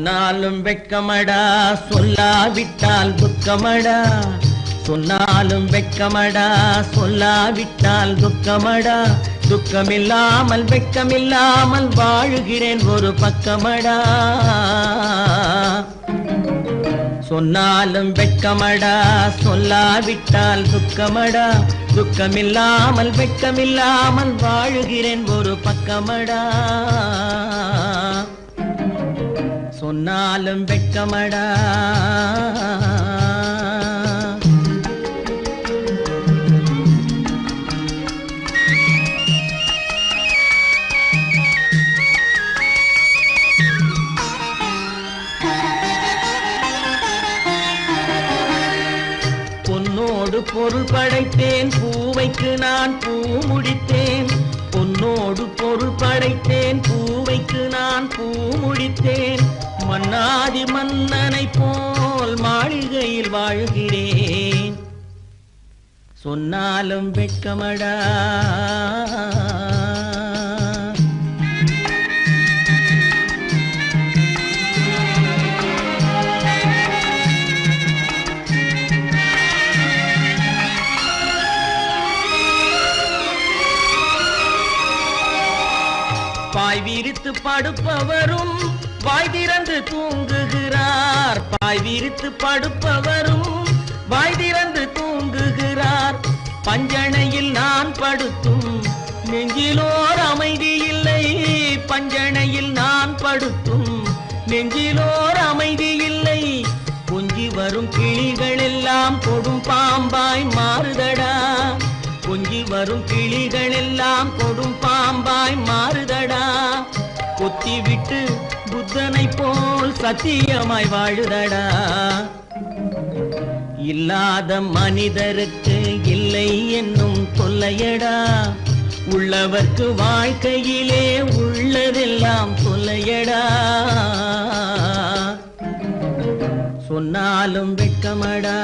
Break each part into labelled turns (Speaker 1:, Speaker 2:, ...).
Speaker 1: சொன்னாலும் வெட்கமடா சொல்லாவிட்டால் துக்கமடா சொன்னாலும் வெட்கமடா சொல்லாவிட்டால் துக்கமடா துக்கமில்லாமல் வெட்கமில்லாமல் வாழுகிறேன் ஒரு பக்கமடா சொன்னாலும் வெட்கமடா சொல்லாவிட்டால் துக்கமடா துக்கமில்லாமல் வெட்கமில்லாமல் வாழுகிறேன் ஒரு பக்கமடா சொன்னாலும் வெட்கமடா பொன்னோடு பொருள் படைத்தேன் பூவைக்கு நான் பூ முடித்தேன் பொன்னோடு பொருள் படைத்தேன் பூவைக்கு நான் பூ முடித்தேன் மன்னாதி மன்னனை போல் மாளிகையில் வாழ்கிறேன் சொன்னாலும் வெட்கமடா பாய் விரித்து படுப்பவரும் வாய் திறந்து தூங்குகிறார் பாய் விரித்து படுப்பவரும் வாய் திறந்து தூங்குகிறார் பஞ்சணையில் நான் படுத்தும் நெஞ்சிலோர் அமைதி இல்லை பஞ்சணையில் நான் படுத்தும் நெஞ்சிலோர் அமைதி இல்லை கொஞ்சி வரும் கிளிகள் எல்லாம் கொடும் பாம்பாய் மாறுதடா கொஞ்சி வரும் கிளிகள் எல்லாம் கொடும் பாம்பாய் மாறுதடா கொத்தி விட்டு புத்தனை போல் சத்தியமாய் வாழுதடா இல்லாத மனிதருக்கு இல்லை என்னும் தொல்லையடா உள்ளவர்க்கு வாழ்க்கையிலே உள்ளதெல்லாம் தொல்லையடா சொன்னாலும் வெட்கமடா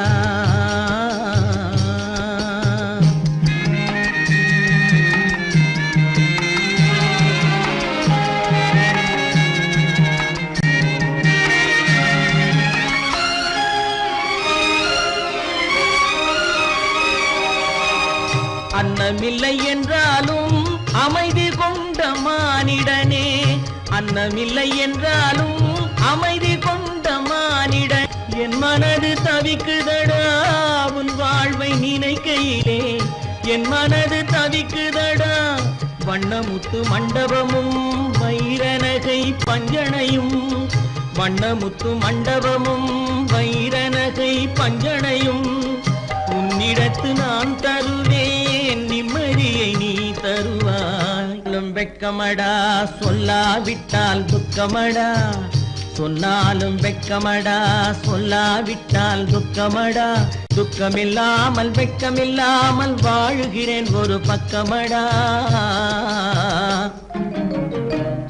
Speaker 1: அன்னமில்லை என்றாலும் அமைதி கொண்ட மானிடனே அன்னமில்லை என்றாலும் அமைதி கொண்ட மானிடன் என் மனது தவிக்குதடா உன் வாழ்வை நினைக்கையிலே என் மனது தவிக்குதடா வண்ணமுத்து மண்டபமும் வைரநகை பஞ்சனையும் வண்ணமுத்து மண்டபமும் வைரநகை பஞ்சனையும் உன்னிடத்து நான் தருவேன் நிம்மதியை நீ தருவாய் வெட்கமடா சொல்லாவிட்டால் துக்கமடா சொன்னாலும் வெட்கமடா சொல்லாவிட்டால் துக்கமடா துக்கமில்லாமல் வெட்கமில்லாமல் வாழுகிறேன் ஒரு பக்கமடா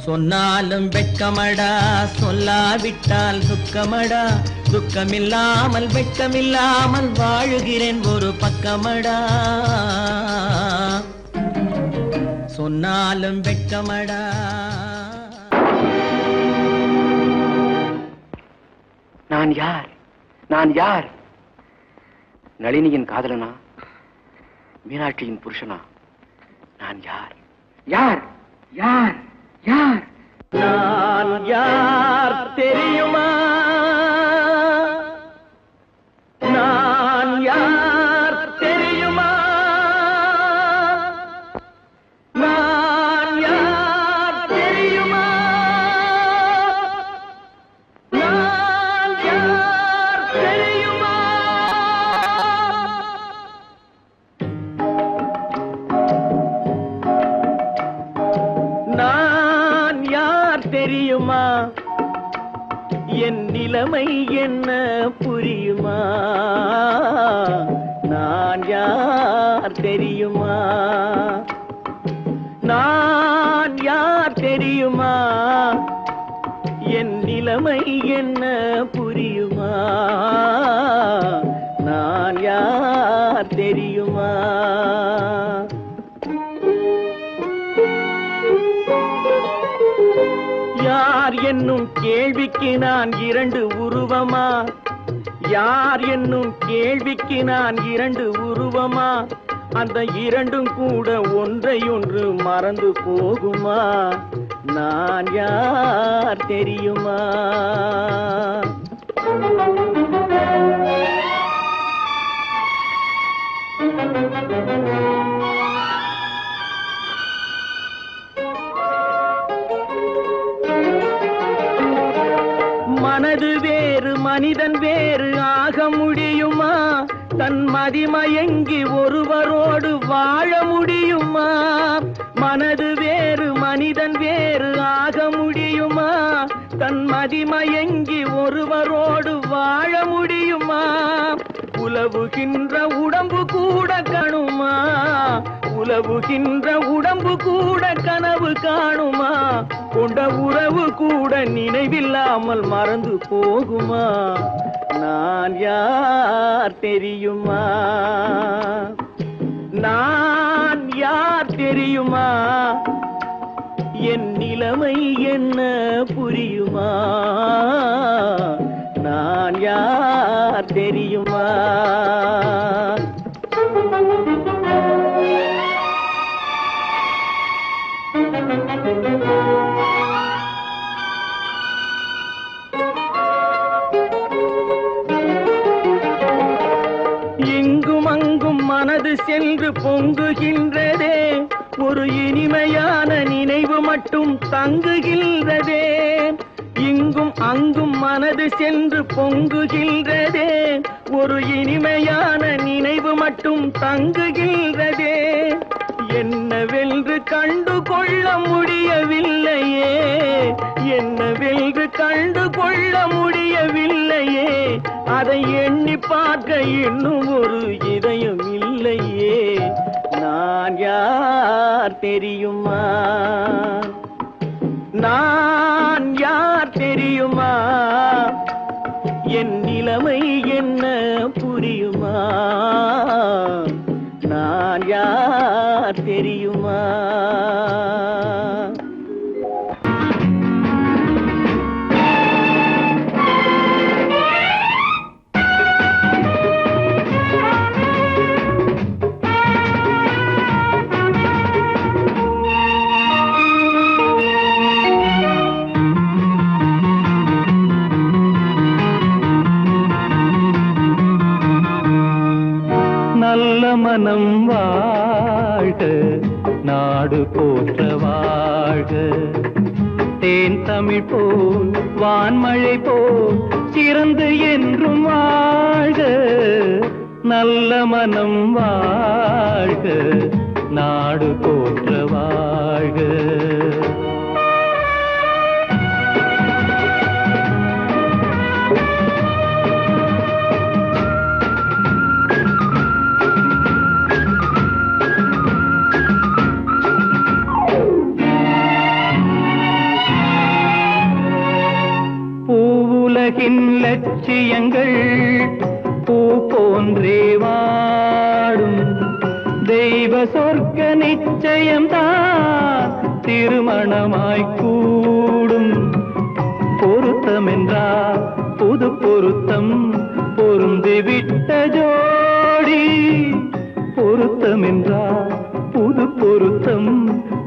Speaker 1: சொன்னாலும் வெட்கமடா சொல்லாவிட்டால் துக்கமடா துக்கமில்லாமல் வெட்கமில்லாமல் வாழுகிறேன் ஒரு பக்கமடா சொன்னாலும் வெட்கமடா
Speaker 2: நான் யார் நான் யார் நளினியின் காதலனா மீனாட்சியின் புருஷனா நான் யார் யார் யார் யார்
Speaker 1: நான் யார் தெரியுமா நான் யார் தெரியுமா நான் யார் தெரியுமா நான் யார் தெரியுமா நான் யார் தெரியுமா என் நிலைமை என்ன புரியுமா நான் யார் தெரியுமா நான் யார் தெரியுமா என் நிலைமை என்ன புரியுமா நான் யார் தெரியுமா யார் என்னும் கேள்விக்கு நான் இரண்டு உருவமா? யார் என்னும் கேள்விக்கு நான் இரண்டு உருவமா? அந்த இரண்டும் கூட ஒன்றையொன்று மறந்து போகுமா? நான் யார் தெரியுமா? மனது வேறு மனிதன் வேறு ஆக முடியுமா? தன் மதிமயங்கி ஒருவரோடு வாழ முடியுமா? மனது வேறு மனிதன் வேறு ஆக முடியுமா? தன் மதிமயங்கி ஒருவரோடு வாழ முடியுமா? உலவுகின்ற உடம்பு கூட கணுமா? உலவுகின்ற உடம்பு கூட கனவு காணுமா? கொண்ட உறவு கூட நினைவில்லாமல் மறந்து போகுமா? நான் யார் தெரியுமா? நான் யார் தெரியுமா? என் நிலைமை என்ன புரியுமா? நான் யார் தெரியுமா? இங்கும் அங்கும் மனது சென்று பொங்குகின்றதே, ஒரு இனிமையான நினைவு மட்டும் தங்குகின்றதே. இங்கும் அங்கும் மனது சென்று பொங்குகின்றதே, ஒரு இனிமையான நினைவு மட்டும் தங்குகின்றதே. என்னவென்று கண்டு கொள்ள முடியவில்லையே, என்னவென்று கண்டு கொள்ள முடியவில்லையே. அதை எண்ணி பார்க்க இன்னும் ஒரு இதயம் இல்லையே. நான் யார் தெரியுமா? நான் யார் தெரியுமா? என் நிலைமை என்ன புரியுமா? நான் யார் தெரியுமா?
Speaker 3: மனம் வாழ்க, நாடு போற்ற வாழ்க. தேன் தமிழ் போல் வான்மழை போல் சிறந்து என்றும் வாழ்க. நல்ல மனம் வாழ்க, நாடு போற்ற வாழ்க. லட்சியங்கள் பூ போன்றே வாடும். தெய்வ சொர்க்க நிச்சயம்தான் திருமணமாய் கூடும். பொருத்தம் என்றால் புது பொருத்தம் பொருந்திவிட்ட ஜோடி. பொருத்தம் என்றால் புது பொருத்தம்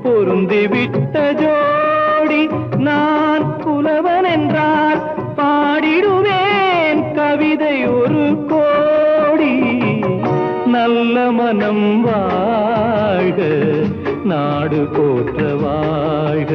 Speaker 3: பொருந்திவிட்ட ஜோடி. நான் புலவன் என்றால் பாடிடுவேன் கவிதை ஒரு கோடி. நல்ல மனம் வாழ்க, நாடு போற்ற வாழ்க.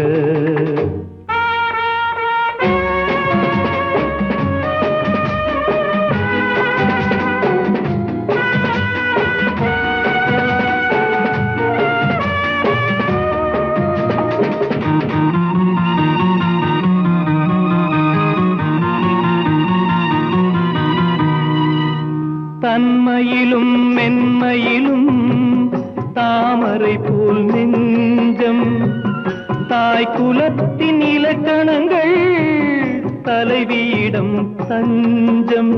Speaker 3: தன்மையிலும் மென்மையிலும் தாமரை போல் நெஞ்சம். தாய் குலத்தின் இலக்கணங்கள் தலைவியிடம் தஞ்சம்.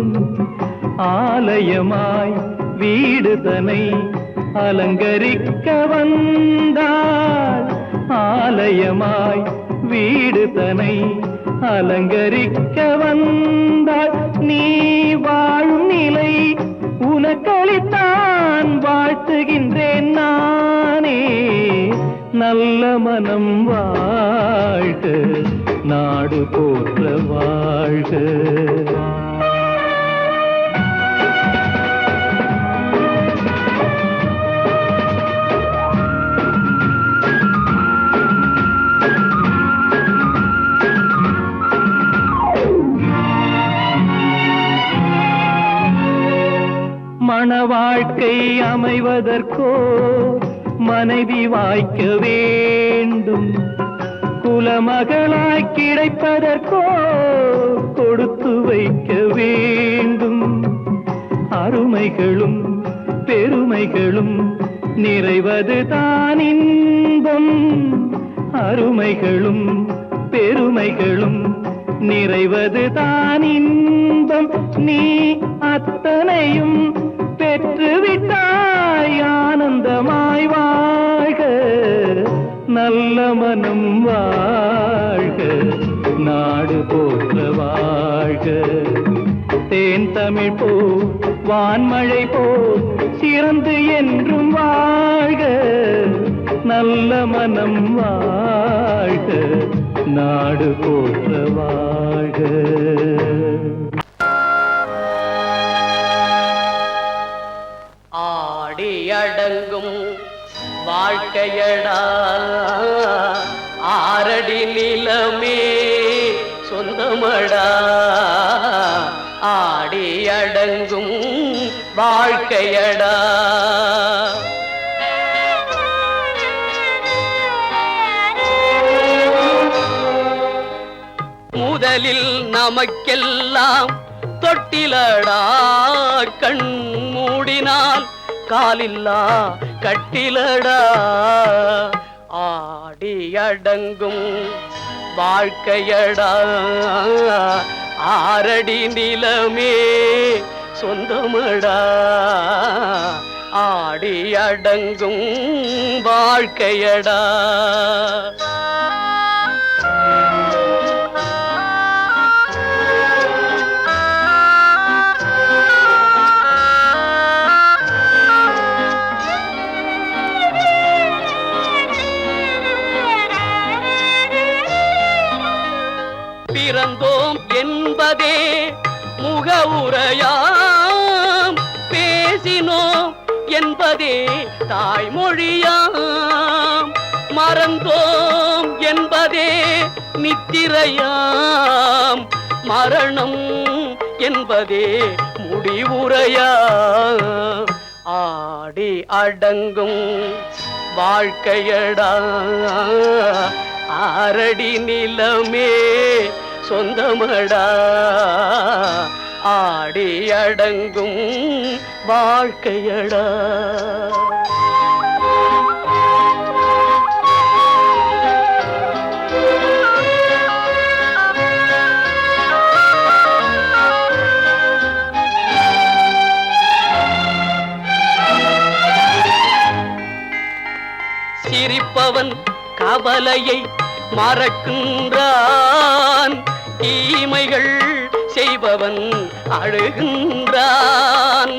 Speaker 3: ஆலயமாய் வீடுதனை அலங்கரிக்க வந்தாள். ஆலயமாய் வீடு தனை அலங்கரிக்க வந்தாள். நீ வாழும் நிலை உனக்களித்தான் வாழ்த்துகின்றேன் நானே. நல்ல மனம் வாழ்க, நாடு போற்ற வாழ்க. மண வாழ்க்கை அமைவதற்கோ மனைவி வாய்க்க வேண்டும். குலமகளாய் கிடைப்பதற்கோ கொடுத்து வைக்க வேண்டும். அருமைகளும் பெருமைகளும் நிறைவது தான் இன்பம். அருமைகளும் பெருமைகளும் நிறைவது தான் இன்பம். நீ அத்தனையும் பெற்றுவிட்டாய் ஆனந்தமாய் வாழ்க. நல்ல மனம் வாழ்க, நாடு போற்ற வாழ்க. தேன் தமிழ் போ வான்மழை போ சிறந்து என்றும் வாழ்க. நல்ல மனம் வாழ்க, நாடு போற்ற வாழ்க.
Speaker 1: அடங்கும் வாழ்க்கையடா ஆரடி நிலமே சொந்தமடா. ஆடி அடங்கும் வாழ்க்கையடா. முதலில் நமக்கெல்லாம் தொட்டிலடா கண் மூடினால் காலில்லா கட்டிலடா. ஆடி அடங்கும் வாழ்க்கையடா ஆரடி நிலமே சொந்தமடா. ஆடி அடங்கும் வாழ்க்கையடா. பிறந்தோம் என்பதே முகவுரையாம், பேசினோம் என்பதே தாய்மொழியாம், மறந்தோம் என்பதே நித்திரையாம், மரணம் என்பதே முடிவுரையாம். ஆடி அடங்கும் வாழ்க்கையடா ஆரடி நிலமே சொந்தமடா. ஆடி அடங்கும் வாழ்க்கையடா. சிரிப்பவன் கவலையை மறக்கின்றான், தீமைகள் செய்பவன் அழுகின்றான்.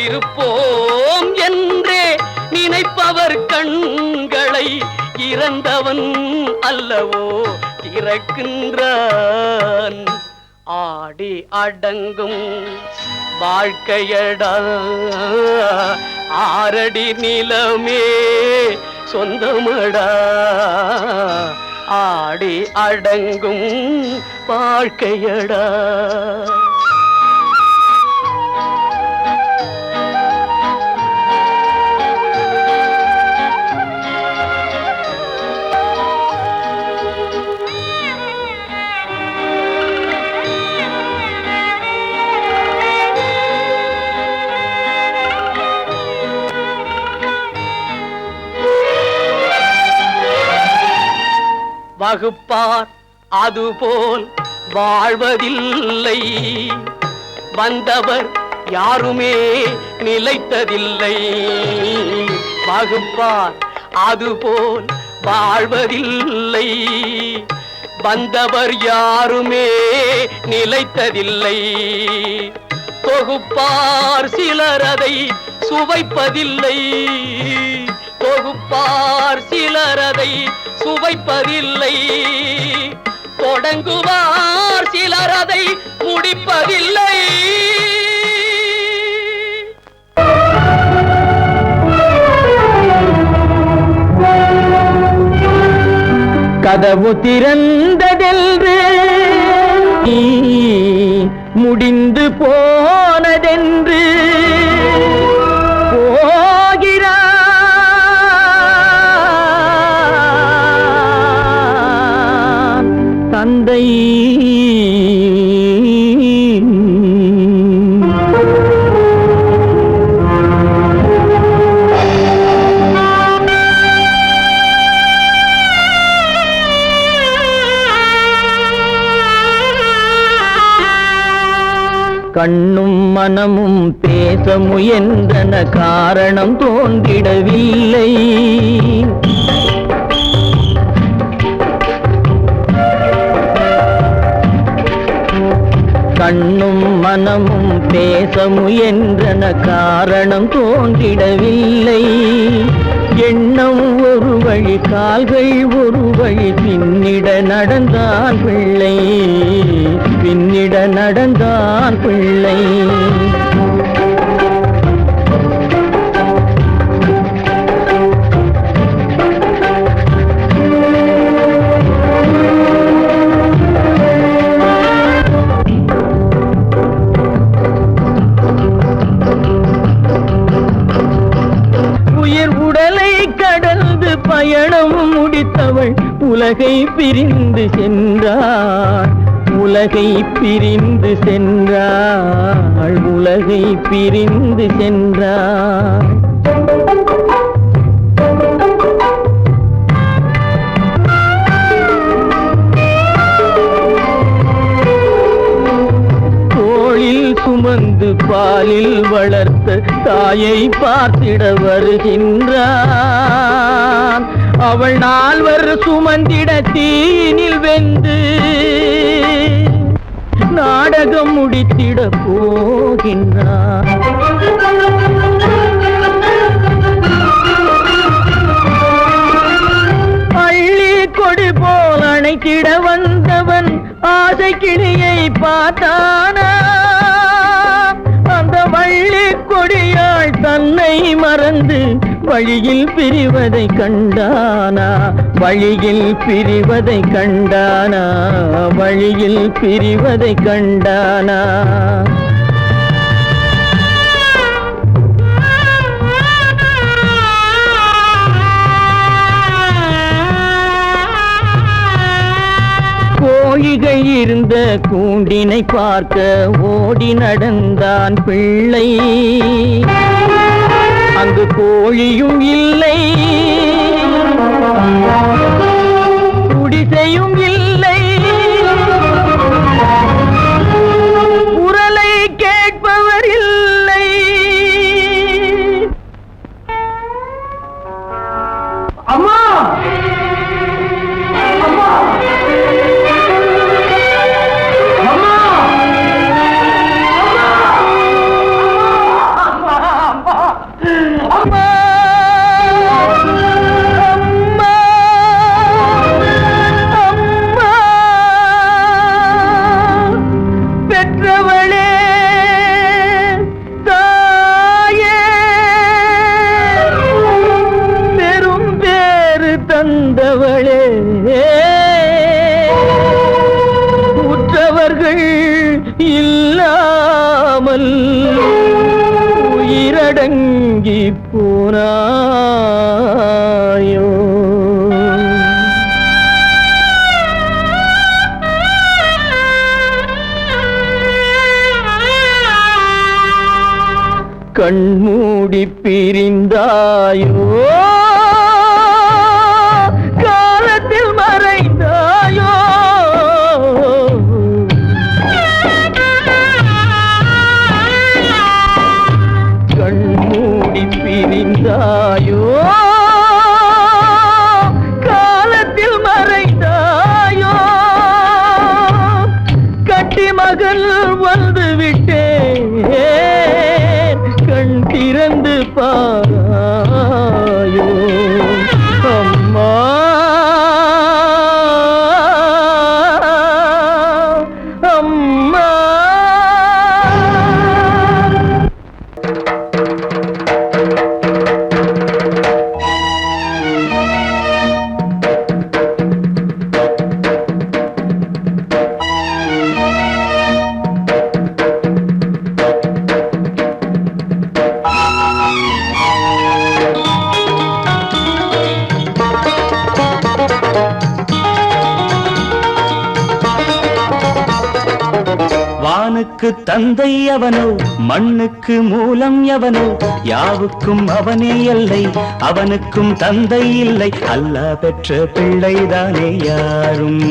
Speaker 1: இருப்போம் என்றே நினைப்பவர் கண்களை இறந்தவன் அல்லவோ திறக்கின்றான். ஆடி அடங்கும் வாழ்க்கையடா ஆரடி நிலமே சொந்தமடா. ஆடி அடங்கும் வாழ்க்கையடா. வகுப்பார் அதுபோல் வாழ்வதில்லை, வந்தவர் யாருமே நிலைத்ததில்லை. வகுப்பார் அதுபோல் வாழ்வதில்லை, வந்தவர் யாருமே நிலைத்ததில்லை. தொகுப்பார் சிலர் அதை சுவைப்பதில்லை. தொகுப்பார் சிலர் அதை சுவைப்பதில்லை. தொடங்குவார் சிலர் அதை முடிப்பதில்லை.
Speaker 3: கதவு திறந்ததென்று முடிந்து போனதென்று போகிறான் தந்தை. கண்ணும் மனமும் பேச முயன்றன, காரணம் தோன்றிடவில்லை. கண்ணும் மனமும் பேச முயன்றன, காரணம் தோன்றிடவில்லை. எண்ணம் ஒரு வழி, கால்கள் ஒரு வழி, பின்னிட நடந்தான் பிள்ளை, பின்னிட நடந்தான் பிள்ளை. பயணம் முடித்தவள் உலகை பிரிந்து சென்றாள், உலகை பிரிந்து சென்றாள், உலகை பிரிந்து சென்றாள். தோளில் சுமந்து பாலில் வளர்த்த தாயை பார்த்திட வருகின்றான். அவள் 4 சுமந்திட தீனில் வெந்து நாடகம் முடித்திட போகின்றான். அள்ளி கொடி போல் அணைத்திட வந்தவன் ஆசை கிளியை பார்த்தானா, அந்த வள்ளி கொடியாள் தன்னை மறந்து வழியில் பிரிவதை கண்டானா, வழியில் பிரிவதை கண்டானா, வழியில் பிரிவதை கண்டானா. கோழிகள் இருந்த கூண்டினை பார்க்க ஓடி நடந்தான் பிள்ளை. அங்கு கோழியும் இல்லை, குடிசையும் இல்லை, குரலை கேட்பவர் இல்லை. அம்மா அம்மா தந்தவளே, உற்றவர்கள் இல்லாமல் உயிரடங்கி போனாயோ. கண்மூடி பிரிந்தாயோ, காலத்தில் மறைந்தாயோ. கண்மூடி பிரிந்தாயோ, காலத்தில் மறைந்தாயோ. பகல் வந்து விட்டேன் கண் திறந்து பாராயோ அம்மா அம்மா வானுக்கு தந்தை அவனோ மண்ணுக்கு மூலம் எவனோ யாவுக்கும் அவனே எல்லை அவனுக்கும் தந்தை இல்லை அல்லாஹ் பெற்ற பிள்ளைதானே யாரும்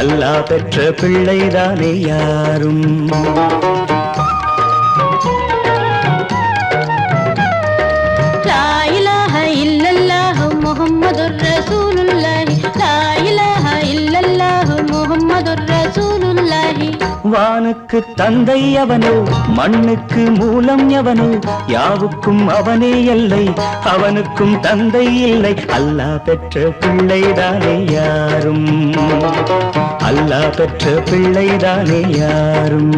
Speaker 3: அல்லாஹ் பெற்ற பிள்ளைதானே யாரும்
Speaker 4: லா இலாஹ இல்லல்லாஹு முஹம்மதுர் ரசூலுல்லாஹி லா இலாஹ இல்லல்லாஹு முஹம்மதுர் ரசூலுல்லாஹி
Speaker 3: வானுக்கு தந்தை அவனோ மண்ணுக்கு மூலம் எவனோ யாவுக்கும் அவனே எல்லை அவனுக்கும் தந்தை இல்லை அல்லாஹ் பெற்ற பிள்ளைதானே யாரும் அல்லாஹ் பெற்ற பிள்ளைதானே யாரும்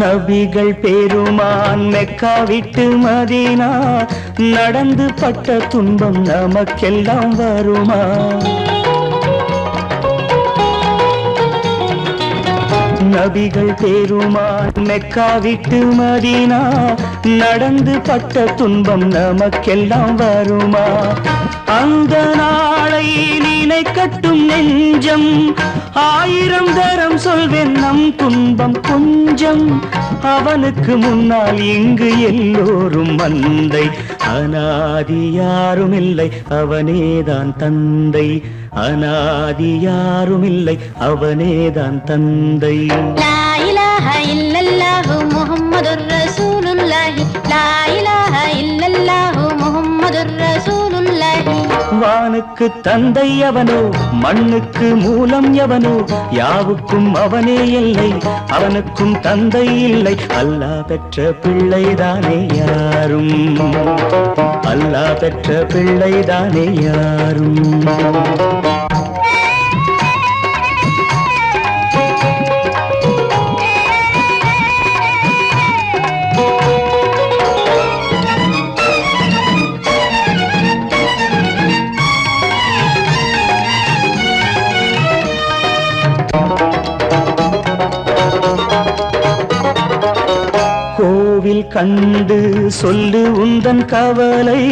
Speaker 3: நபிகள் பெருமான் மெக்கா விட்டு மதீனா நடந்து பட்ட துன்பம் நமக்கெல்லாம் வருமா நபிகள் பெருமான் மெக்கா விட்டு மதீனா நடந்து பட்ட துன்பம் நமக்கெல்லாம் வருமா அந்த நாளை நினைக்கட்டும் நெஞ்சம் ஆயிரம் தரம் சொல்வேன் நம் துன்பம் கொஞ்சம் அவனுக்கு முன்னால் இங்கு எல்லோரும் மந்தை அனாதி யாரும் இல்லை அவனேதான் தந்தை அனாதி யாரும் இல்லை அவனேதான் தந்தை
Speaker 4: லா இலாஹ இல்லல்லாஹு முஹம்மதுர் ரசூலுல்லாஹி லா இலாஹ இல்லல்லாஹு முஹம்மதுர் ரசூலுல்லாஹி
Speaker 3: வானுக்கு தந்தை அவனோ மண்ணுக்கு மூலம் எவனோ யாவுக்கும் அவனே இல்லை அவனுக்கும் தந்தை இல்லை அல்லாஹ் பெற்ற பிள்ளைதானே யாரும் அல்லாஹ் பெற்ற பிள்ளைதானே யாரும் கோவில் கண்டு சொல்லு உந்தன் கவலை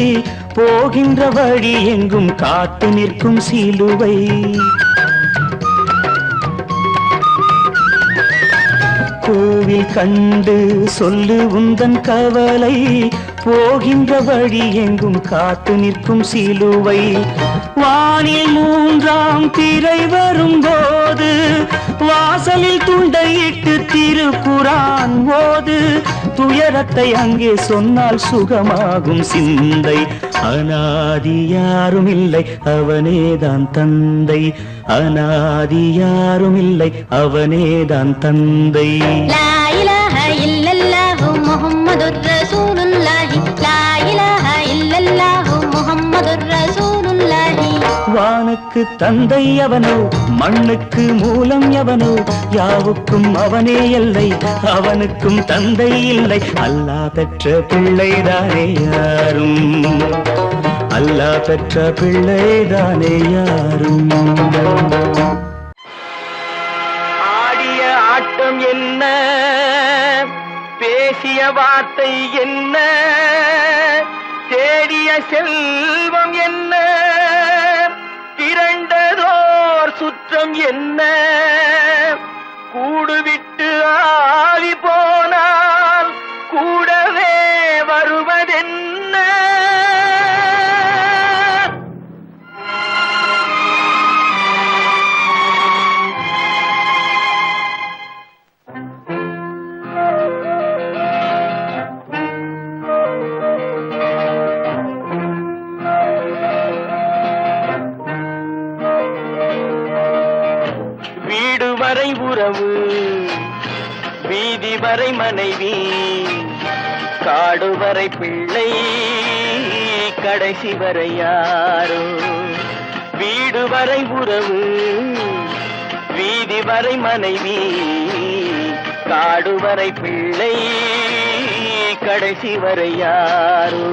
Speaker 3: போகின்ற வழி எங்கும் காத்து நிற்கும் சிலுவை கோவில் கண்டு சொல்லு உந்தன் கவலை போகின்ற வழி எங்கும் காத்து நிற்கும் சிலுவை வானில் மூன்றாம் திரை வரும்போது வாசலில் துண்டையிட்டு திருக்குரான் ஓது துயரத்தை அங்கே சொன்னால் சுகமாகும் சிந்தை அனாதி யாரும் இல்லை அவனேதான் தந்தை அனாதி யாரும் இல்லை அவனேதான் தந்தை
Speaker 4: லா இலாஹ இல்லல்லாஹு முஹம்மதுர் ரசூலுல்லாஹி லா இலாஹ இல்லல்லாஹு முஹம்மதுர் ரசூலுல்லாஹி
Speaker 3: வானுக்கு தந்தை அவனோ மண்ணுக்கு மூலம் எவனோ யாவுக்கும் அவனே எல்லை அவனுக்கும் தந்தை இல்லை அல்லாஹ் பெற்ற பிள்ளைதானே யாரும் அல்லாஹ் பெற்ற பிள்ளைதானே யாரும்
Speaker 1: ஆடிய ஆட்டம் என்ன பேசிய வார்த்தை என்ன தேடிய செல்வம் என்ன திரண்டதோர் சுற்றம் என்ன கூடுவிட்டு ஆவி போனால் கூடவே வருவதென்ன வரை உறவு, வீதி வரை மனைவி, காடு வரை பிள்ளை, கடைசி வரை யாரோ. வீடு வரை உறவு, வீதி வரை மனைவி, காடு வரை பிள்ளை, கடைசி வரை யாரோ.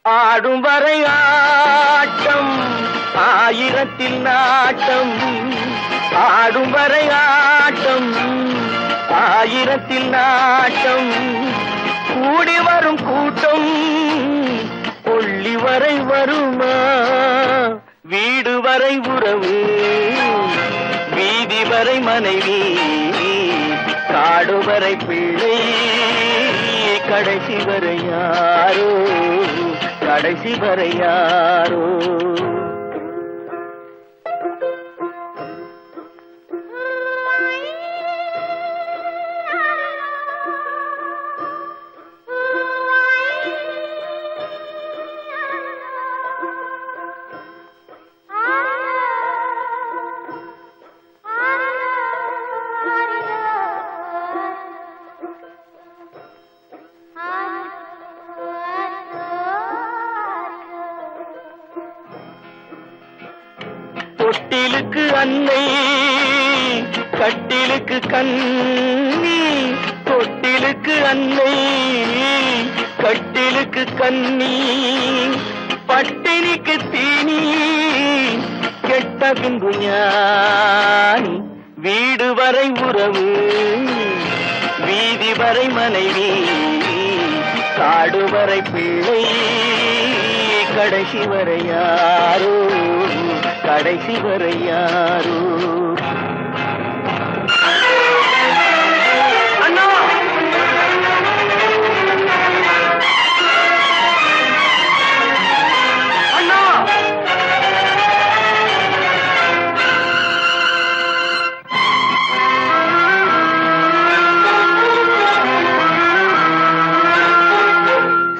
Speaker 1: ஆடும் வரை ஆட்டம், ஆயிரத்தில் நாட்டம். ஆடும் வரை ஆட்டம், ஆயிரத்தில் நாட்டம். கூடி வரும் கூட்டம் கொள்ளி வரை வருமா. வீடு வரை உறவு, வீதி வரை மனைவி, காடு வரை பிள்ளை, கடைசி வரை யாரோ, கடைசி வரை யாரோ. தொட்டிலுக்கு அன்னை, கட்டிலுக்கு கண்ணி. தொட்டிலுக்கு அன்னை, கட்டிலுக்கு கண்ணி. பட்டினிக்கு தீனி, கெட்ட பின்பு ஞானி. வீடு வரை உறவு, வீதி வரை மனைவி, காடு வரை பிள்ளை, கடைசி வரை யாரோ, கடைசி வரை யாரோ. அண்ணா, அண்ணா,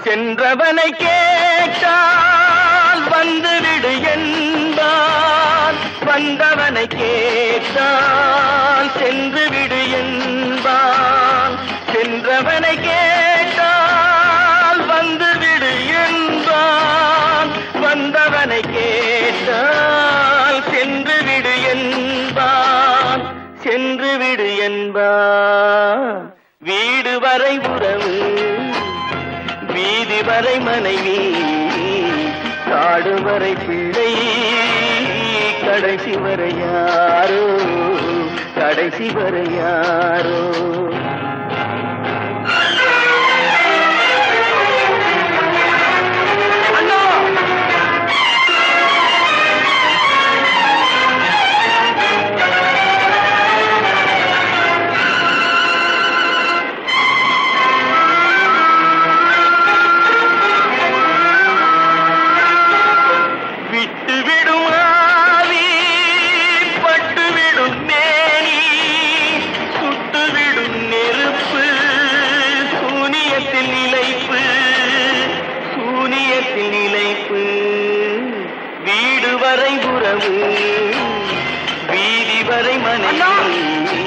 Speaker 1: சென்றவனை கேட்டால் வந்துவிடு என்பான், வந்தவனை கேட்டால் சென்று விடு என்பான். சென்றவனை கேட்டால் வந்துவிடு என்பான், வந்தவனை கேட்டால் சென்று விடு என்பான், சென்று விடு என்பான். வீடு வரை உறவு, வீதி வரை மனைவி, காடு வரை பிள்ளை, கடைசி வரை யாரோ, கடைசி வரை யாரோ. அண்ணா, விட்டுவிடும் ஆவி, பட்டுவிடும் மேனி, சுட்டுவிடும் நெருப்பு, சூனியத்தில் நிலைப்பு, சூனியத்தில் நிலைப்பு. வீடு வரை உறவு, வீதி வரை மனைவி,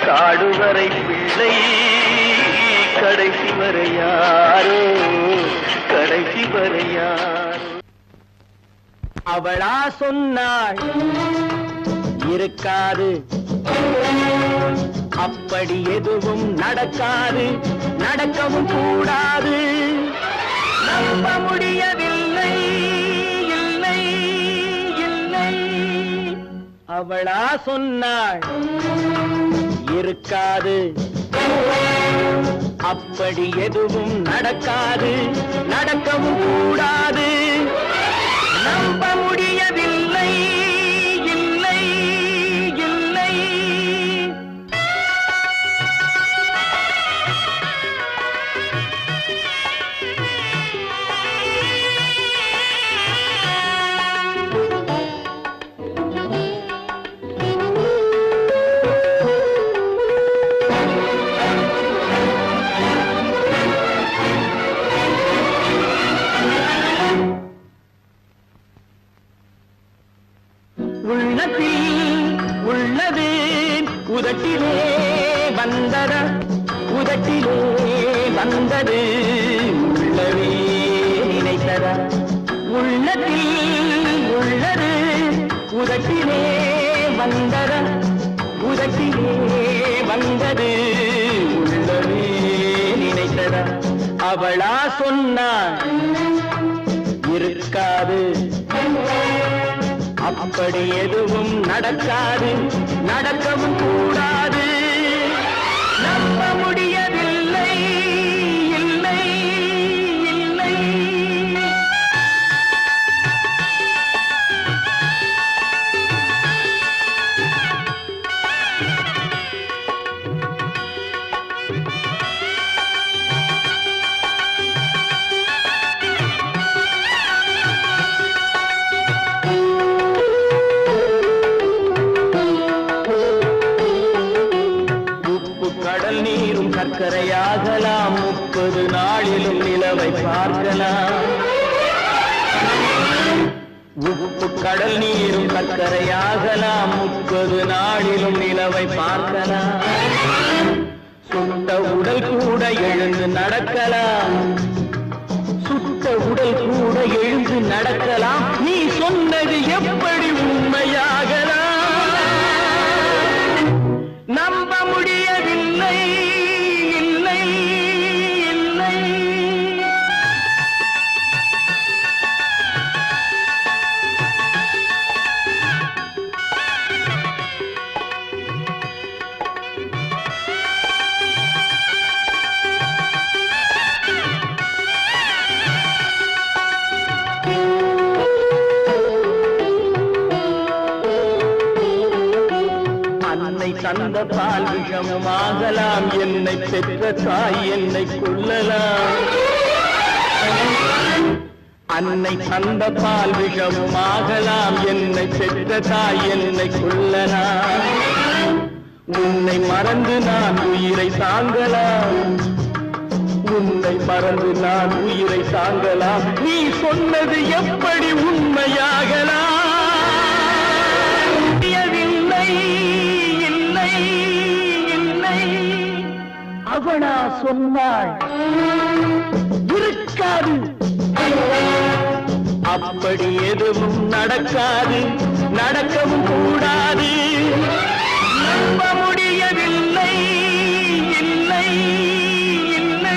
Speaker 1: காடு வரை பிள்ளை, கடைசி வரை யாரோ, கடைசி வரை யாரோ. அவளா சொன்னாள் இருக்காது, அப்படி எதுவும் நடக்காது, நடக்கவும் கூடாது. நம்ப முடியவில்லை, இல்லை இல்லை. அவளா சொன்னாள் இருக்காது, அப்படி எதுவும் நடக்காது, நடக்கவும் கூடாது. நம்ப முடியவில்லை, இல்லை இல்லை. வந்தது உள்ளவே நினைத்ததா உள்ளத்தில் உள்ளது உதட்டிலே வந்ததா உதட்டிலே வந்தது உள்ளவே நினைத்ததா அவளா சொன்னாள் இருக்காது அப்படி எதுவும் நடக்காது நடக்கவும் கூடாது நம்ப முடியவில்லை இல்லை இல்லை கடல் நீரும் சர்க்கரையாகலாம் 30 நாளிலும் நிலவை பார்க்கலாம் உப்பு கடல் நீரும் சர்க்கரையாகலாம் 30 நாளிலும் நிலவை பார்க்கலாம் சுட்ட உடல் கூட எழுந்து நடக்கலாம் சுட்ட உடல் கூட எழுந்து நடக்கலாம் நீ சொன்னது எப்படி உண்மையாகலாம் நம்ப முடியவில்லை இல்லை இல்லை அன்னை தந்த பால் விஷமாகலாம் என்னை பெற்ற தாய் என்னை கொல்லலாம் அன்னை தந்த பால் விஷமாகலாம் என்னை பெற்ற தாய் என்னை கொல்லலாம் உன்னை மறந்து நான் உயிரை தாங்கலாம் உன்னை மறந்து நான் உயிரை தாங்கலாம் நீ சொன்னது எப்படி உண்மையாகலாம் இல்லை இல்லை இல்லை அவனா சொன்னாள் இருக்காது அப்படி எதுவும் நடக்காது நடக்கவும் கூடாது நம்ப முடியவில்லை இல்லை இல்லை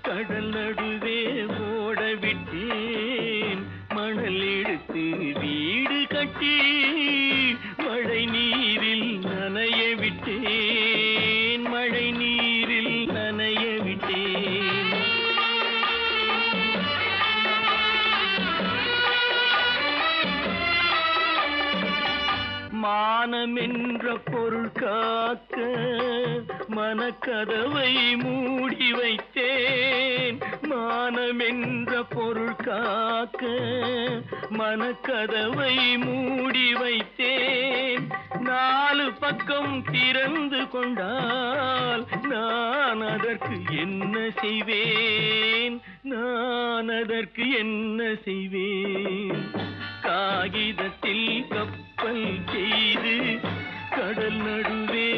Speaker 1: கடல் நடுவே ஓட விட்டேன் மணல் எடுத்து வீடு கட்டி மழை நீரில் நனைய விட்டேன் மழை நீரில் நனைய விட்டேன் மானம் என்ற பொருள் காக்க மனக்கதவை மூடி வைத்தேன் மானம் என்ற பொருள் காக்க மனக்கதவை மூடி வைத்தேன் 4 பக்கம் திறந்து கொண்டால் நான் அதற்கு என்ன செய்வேன் நான் அதற்கு என்ன செய்வேன் காகிதத்தில் கப்பல் செய்து கடல் நடுவே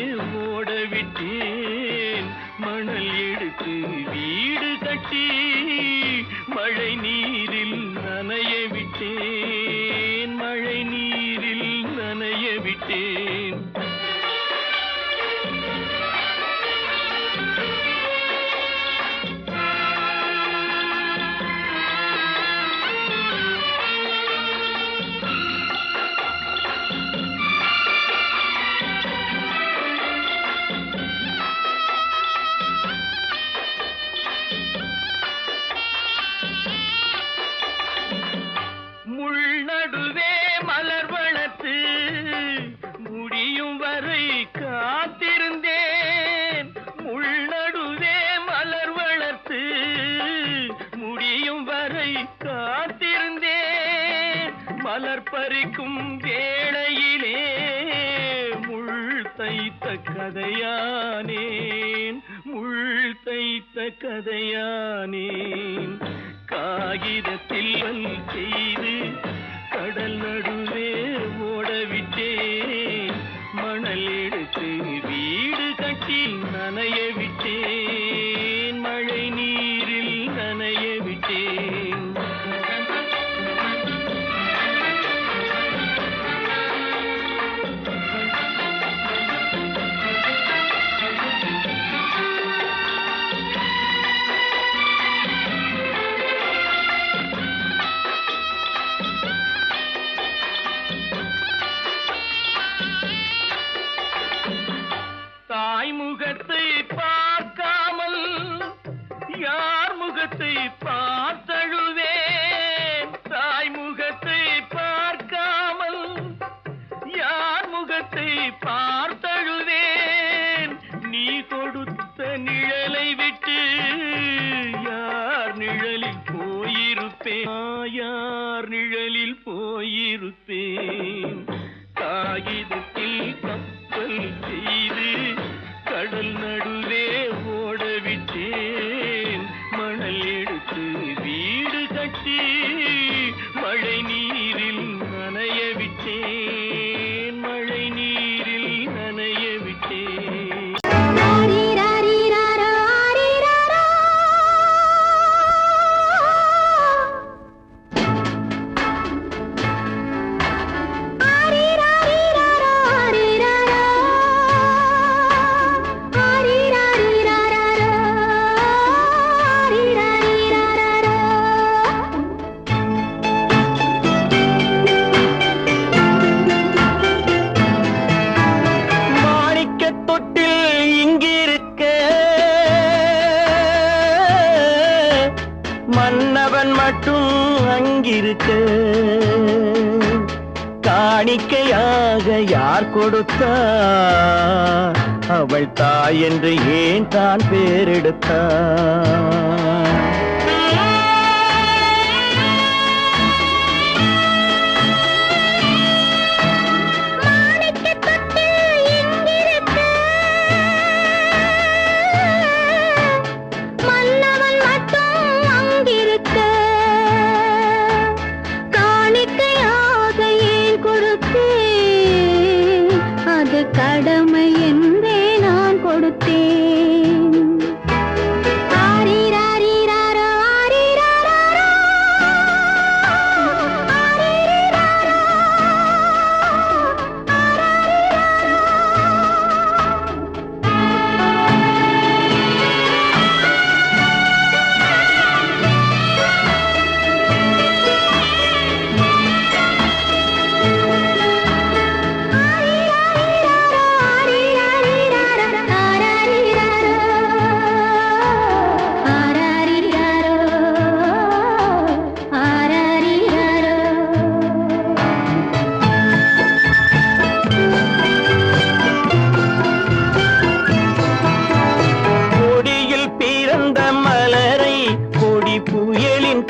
Speaker 1: ஓட விட்டேன் மணல் எடுத்து வீடு கட்டி மழை நீரில் நனைய விட்டேன் மழை நீரில் நனைய விட்டேன் முள் நடுவே மலர் வளர்த்து முடி ஆர்ப்பரிக்கும் வேளையிலே முள் தைத்த கதையானேன், முள் தைத்த கதையானேன். காகிதத்தில் செய்து கடல் நடுவே ஓடவிட்டேன், மணல் எடுத்து வீடு கட்டி நனைய விட்டேன், மழை நீரில் நனைய விட்டேன். தாய் முகத்தை பார்க்காமல் யார் முகத்தை பார்த்தழுவேன், தாய் முகத்தை பார்க்காமல் யார் முகத்தை பார்த்தழுவேன். நீ கொடுத்த நிழலை விட்டு யார் நிழலில் போயிருப்பேன், யார் நிழலில் போயிருப்பேன். காகிதத்தில் கப்பல் செய்து கடல் நடுவே ஓடவிட்டேன், மணல் எடுத்து வீடு கட்டி மழை நீரில் நனைய விட்டேன், மழை நீரில் நனைய விட்டேன். மன்னவன் மட்டும் அங்கிருக்க, காணிக்கையாக யார் கொடுத்தார், அவள் தாய் என்று ஏன் தான் பேரெடுத்தார்.
Speaker 4: கடமை என்றே நான் கொடுத்தேன். ஆரிராரிராரோ, ஆரிராரோ, ஆரிராரோ,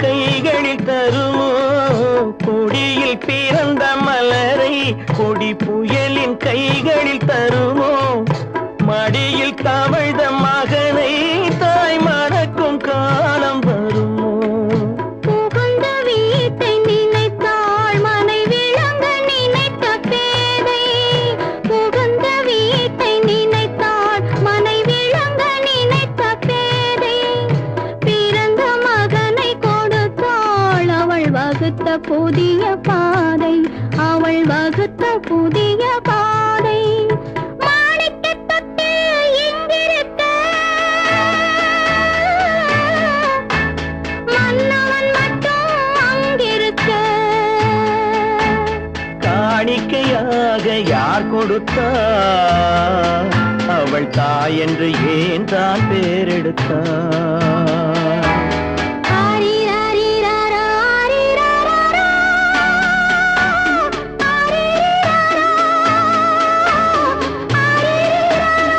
Speaker 1: கைகளில் தருமோ, கொடியில் பிறந்த மலரை கொடி புயலின் கைகளில் தருமோ, மடியில் தவழ்ந்த மகனை தாய் மறக்கும் காலம் வருமோ.
Speaker 4: புகுந்த வீட்டை நினைத்தாள் மனை விளங்க நினைத்த பேதை, புகுந்த வீட்டை நினைத்தாள் மனை விளங்க நினைத்த பேதை, பிறந்த மகனை கொடுத்தாள் அவள் வகுத்த புதிய பாதை, அவள் வகுத்த புதிய பாதை. மாணிக்கத் தொட்டில் இங்கிருக்க, மன்னவன் மட்டும் அங்கிருக்க,
Speaker 1: காணிக்கையாக யார் கொடுத்தார், அவள் தாய் என்று ஏன் தான் பேரெடுத்தார்.
Speaker 4: ஆரிராரிராரோ, ஆரிராரோ, ஆரிராரோ, ஆரிராரோ.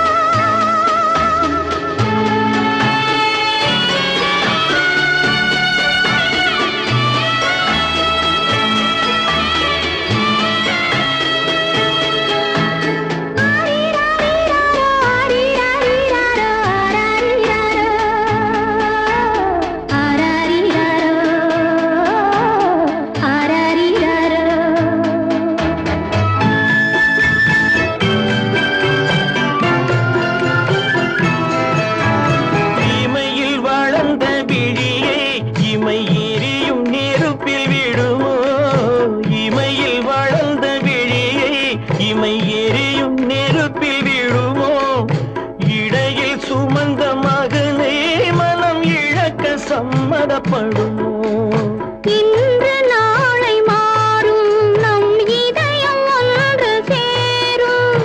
Speaker 1: எரியும் நெருப்பில் விழுமோ இடையில் சுமந்த மகனே மனம் இழக்க சம்மதப்படுமோ
Speaker 4: இன்று நாளை மாறும் நம் இதயம் ஒன்று சேரும்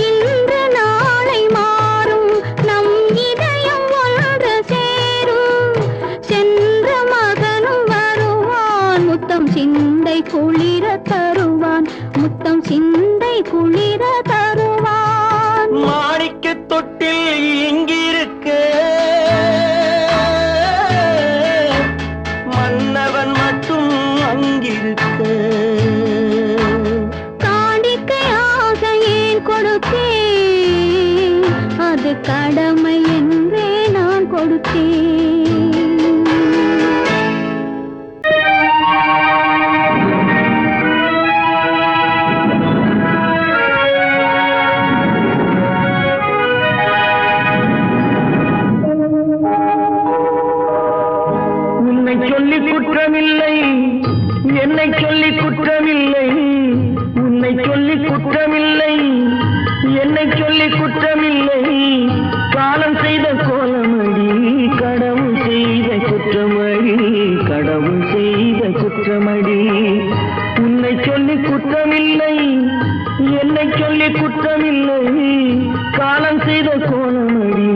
Speaker 4: இன்று நாளை மாறும் நம் இதயம் ஒன்று சேரும் சென்ற மகனும் வருவான் முத்தம் சிந்தை குளிர தருவான் முத்தம் சிந்தை குளிர தருவான்
Speaker 1: மாணிக்க தொட்டில் இங்கிருக்க மன்னவன் மட்டும் அங்கிருக்க
Speaker 4: காணிக்கையாக ஏன் கொடுத்தேன் அது கடமை என்றே நான் கொடுத்தேன்
Speaker 1: உன்னை சொல்லி குற்றமில்லை என்னை சொல்லி குற்றமில்லை உன்னை சொல்லி குற்றமில்லை என்னை சொல்லி குற்றமில்லை காலம் செய்த கோலமடி கடவுள் செய்த குற்றமடி கடவுள் செய்த குற்றமடி உன்னை சொல்லி குற்றமில்லை என்னை சொல்லி குற்றமில்லை காலம் செய்த கோலமடி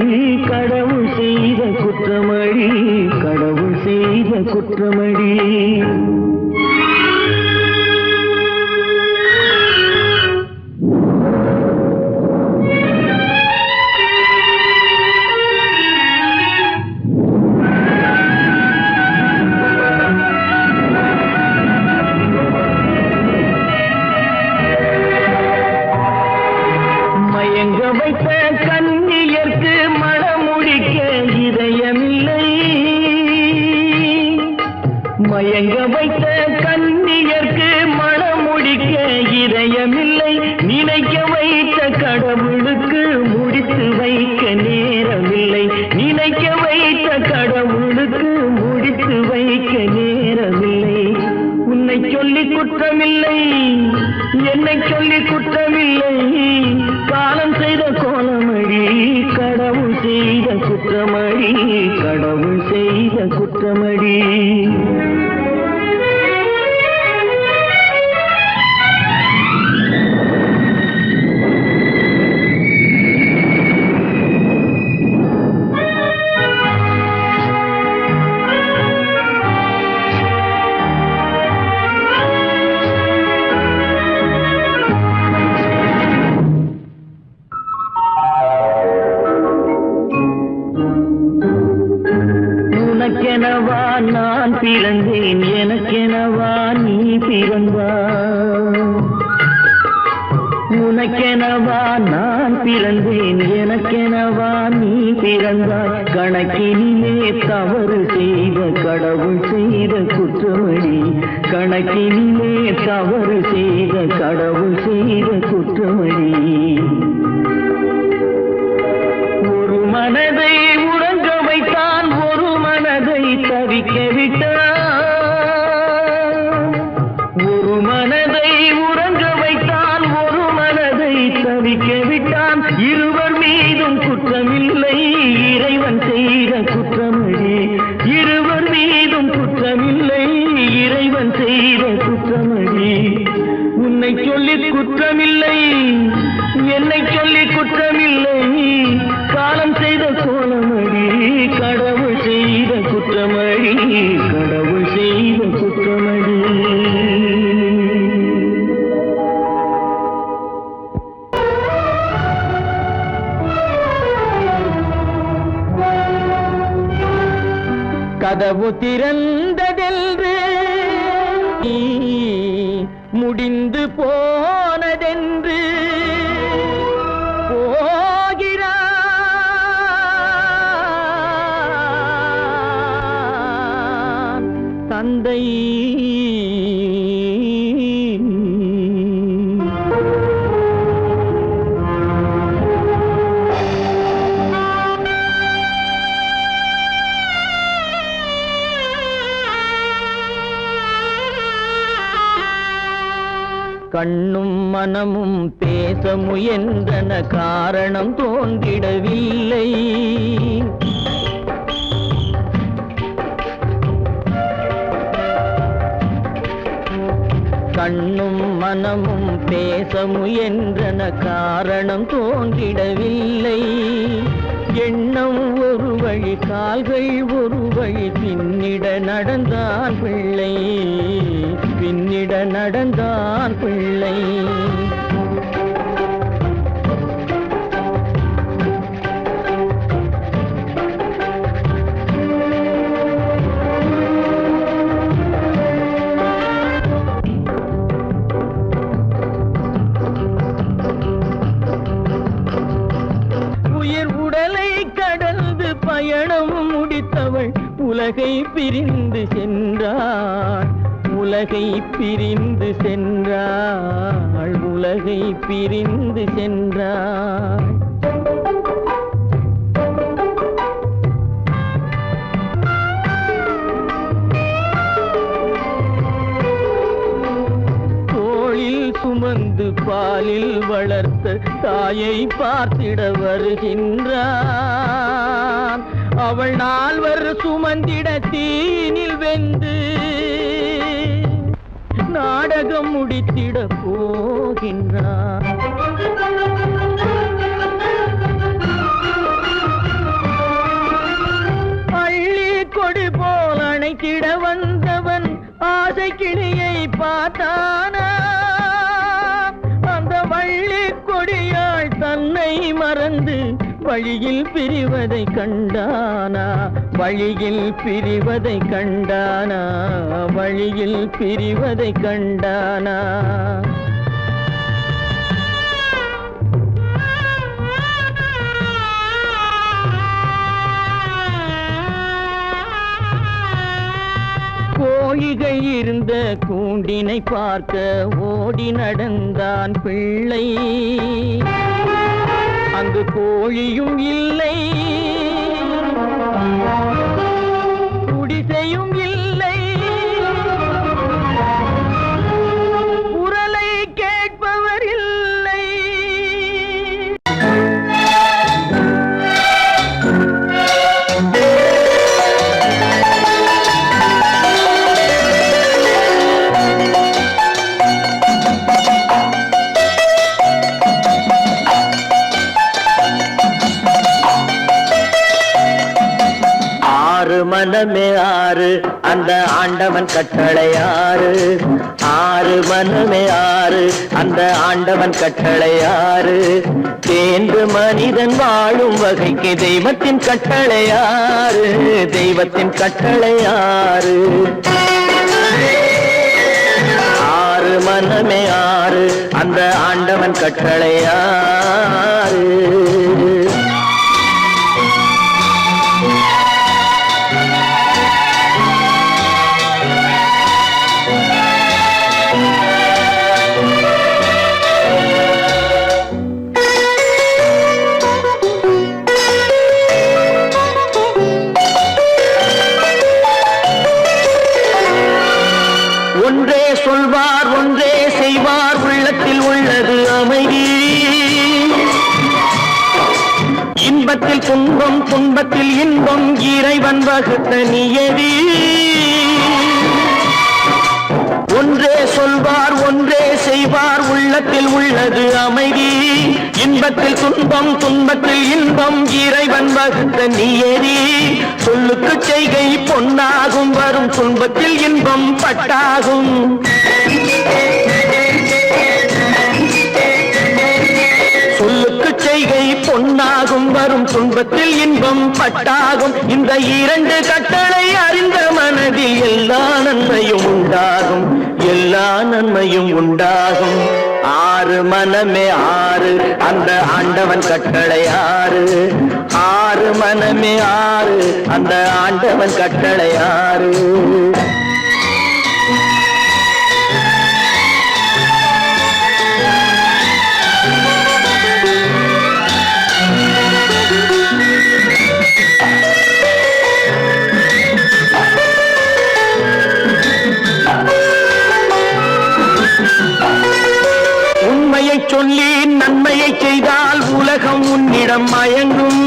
Speaker 1: கடவுள் செய்த குற்றமடி கடவுள் செய்த குற்றமடி மயங்க வைத்த கண்ணியர்க்கு மனமுடிக்க இதயமில்லை மயங்க வைத்த கண்ணியர்க்கு மனமுடிக்க இதயமில்லை நினைக்க வைத்த கடவுளுக்கு முடித்து வைக்க நேரமில்லை நினைக்க வைத்த கடவுளுக்கு முடித்து வைக்க நேரமில்லை உன்னை சொல்லி குற்றமில்லை என்னை சொல்லி குற்றமில்லை காலம் செய்த கோலமடி கடவுள் செய்த குற்றமடி கடவுள் செய்த குற்றமடி உனக்கெனவா நான் பிறந்தேன் எனக்கெனவா நீ பிறந்தாய் உனக்கெனவா நான் பிறந்தேன் எனக்கெனவா நீ பிறந்தாய் கணக்கினிலே தவறு செய்த கடவுள் செய்த குற்றமடி கணக்கினிலே தவறு செய்த கடவுள் செய்த குற்றமடி ஒரு மனதை உறங்க வைத்தான் ஒரு மனதை தவிக்க விட்டான் ஒரு மனதை உறங்க வைத்தான் ஒரு மனதை தவிக்க விட்டான் இருவர் மீதும் குற்றமில்லை இறைவன் செய்த குற்றமடி இருவர் மீதும் குற்றமில்லை இறைவன் செய்த குற்றமடி உன்னை சொல்லி குற்றமில்லை என்னை சொல்லி குற்றமில்லை காலம் செய்த கோலமடி கடவுள் செய்த குற்றமடி கடவுள் செய்த குற்றமடி கதவு திறந்ததென்று நீ முடிந்து போனதென்று போகிறான் தந்தை கண்ணும் மனமும் பேச முயன்றன, காரணம் தோன்றிடவில்லை. கண்ணும் மனமும் பேச முயன்றன, காரணம் தோன்றிடவில்லை. எண்ணம் ஒரு வழி, கால்கள் ஒரு வழி, பின்னிட நடந்தான் பிள்ளை, பின்னிட நடந்தான் பிள்ளை. பயணம் முடித்தவள் உலகை பிரிந்து சென்றாள், உலகை பிரிந்து சென்றாள், உலகை பிரிந்து சென்றாள். தோளில் சுமந்து பாலில் வளர்த்த தாயை பார்த்திட வருகின்றான். அவள் 4 சுமந்திட தீனில் வெந்து நாடகம் முடித்திட போகின்றான். அள்ளி கொடி போல் அணைத்திட வந்தவன் ஆசை கிளியை பார்த்தானா, அந்த வள்ளி கொடியாள் தன்னை மறந்து வழியில் பிரிவதை கண்டானா, வழியில் பிரிவதை கண்டானா, வழியில் பிரிவதை கண்டானா. கோழிகை இருந்த கூண்டினை பார்க்க ஓடி நடந்தான் பிள்ளை. அங்கு கோழியும் இல்லை, குடிசையும் இல்லை, குரலை கேட்பவர் இல்லை. மனமே ஆறு, அந்த ஆண்டவன் கட்டளை ஆறு. 6 மனமே ஆறு, அந்த ஆண்டவன் கட்டளை ஆறு. தேர்ந்து மனிதன் வாழும் வகைக்கு தெய்வத்தின் கட்டளை ஆறு, தெய்வத்தின் கட்டளை ஆறு. 6 மனமே ஆறு, அந்த ஆண்டவன் கட்டளை ஆறு. ஒன்றே சொல்வார், ஒன்றே செய்வார், உள்ளத்தில் உள்ளது அமைதி. இன்பத்தில் துன்பம், துன்பத்தில் இன்பம், இறைவன் வகுத்த நியதி. ஒன்றே சொல்வார், ஒன்றே செய்வார், உள்ளத்தில் உள்ளது அமைதி. இன்பத்தில் துன்பம், துன்பத்தில் இன்பம், இறைவன் வகுத்த நியதி. சொல்லுக்கு செய்கை பொன்னாகும், வரும் துன்பத்தில் இன்பம் பட்டாகும். சொல்லுக்கு செய்கை பொன்னாகும், வரும் துன்பத்தில் இன்பம் பட்டாகும். இந்த 2 கட்டளை அறிந்த மனதில் எல்லா நன்மையும் உண்டாகும், எல்லா நன்மையும் உண்டாகும். 6 மனமே ஆறு, அந்த ஆண்டவன் கட்டளை ஆறு. 6 மனமே ஆறு, அந்த ஆண்டவன் கட்டளை ஆறு. உண்மையை செய்தால் உலகம் உன்னிடம் மயங்கும்.